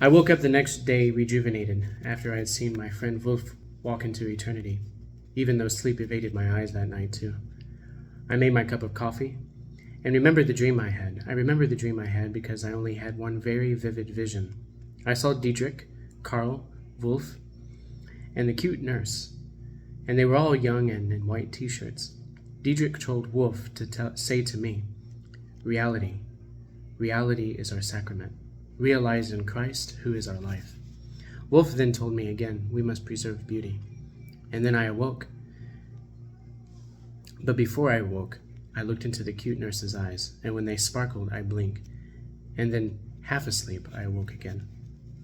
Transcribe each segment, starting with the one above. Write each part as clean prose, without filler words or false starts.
I woke up the next day rejuvenated after I had seen my friend Wolf walk into eternity, even though sleep evaded my eyes that night too. I made my cup of coffee and remembered the dream I had. I remember the dream I had because I only had one very vivid vision. I saw Dietrich, Karl, Wolf, and the cute nurse, and they were all young and in white t-shirts. Dietrich told Wolf to say to me, "Reality. Reality is our sacrament, realized in Christ, who is our life." Wolf then told me again, "We must preserve beauty." And then I awoke. But before I awoke, I looked into the cute nurse's eyes, and when they sparkled, I blinked. And then, half asleep, I awoke again.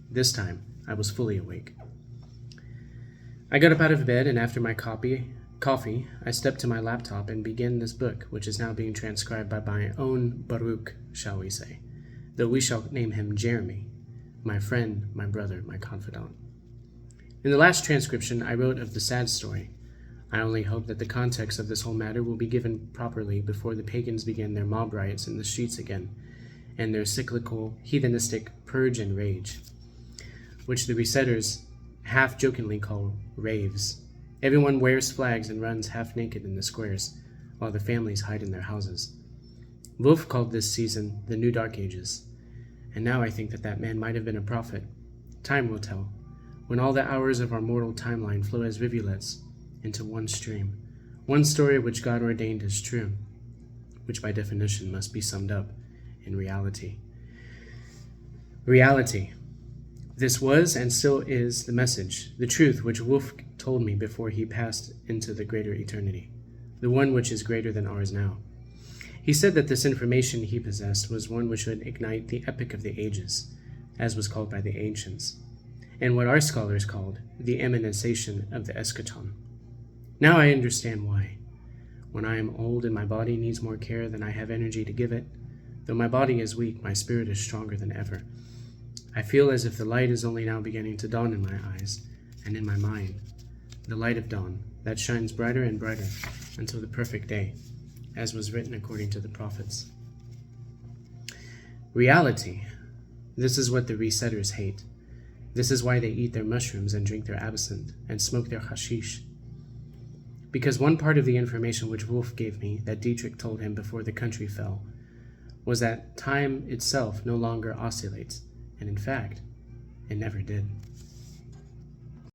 This time, I was fully awake. I got up out of bed, and after my coffee, I stepped to my laptop and began this book, which is now being transcribed by my own Baruch, shall we say, though we shall name him Jeremy, my friend, my brother, my confidant. In the last transcription, I wrote of the sad story. I only hope that the context of this whole matter will be given properly before the pagans begin their mob riots in the streets again, and their cyclical, heathenistic purge and rage, which the resetters half-jokingly call raves. Everyone wears flags and runs half-naked in the squares, while the families hide in their houses. Wolf called this season the New Dark Ages, and now I think that man might have been a prophet. Time will tell, when all the hours of our mortal timeline flow as rivulets into one stream, one story which God ordained as true, which by definition must be summed up in reality. Reality. This was and still is the message, the truth which Wolf told me before he passed into the greater eternity, the one which is greater than ours now. He said that this information he possessed was one which would ignite the epic of the ages, as was called by the ancients, and what our scholars called the immanization of the eschaton. Now I understand why. When I am old and my body needs more care than I have energy to give it, though my body is weak, my spirit is stronger than ever. I feel as if the light is only now beginning to dawn in my eyes and in my mind, the light of dawn that shines brighter and brighter until the perfect day, as was written according to the prophets. Reality. This is what the resetters hate. This is why they eat their mushrooms and drink their absinthe and smoke their hashish. Because one part of the information which Wolf gave me, that Dietrich told him before the country fell, was that time itself no longer oscillates, and in fact, it never did.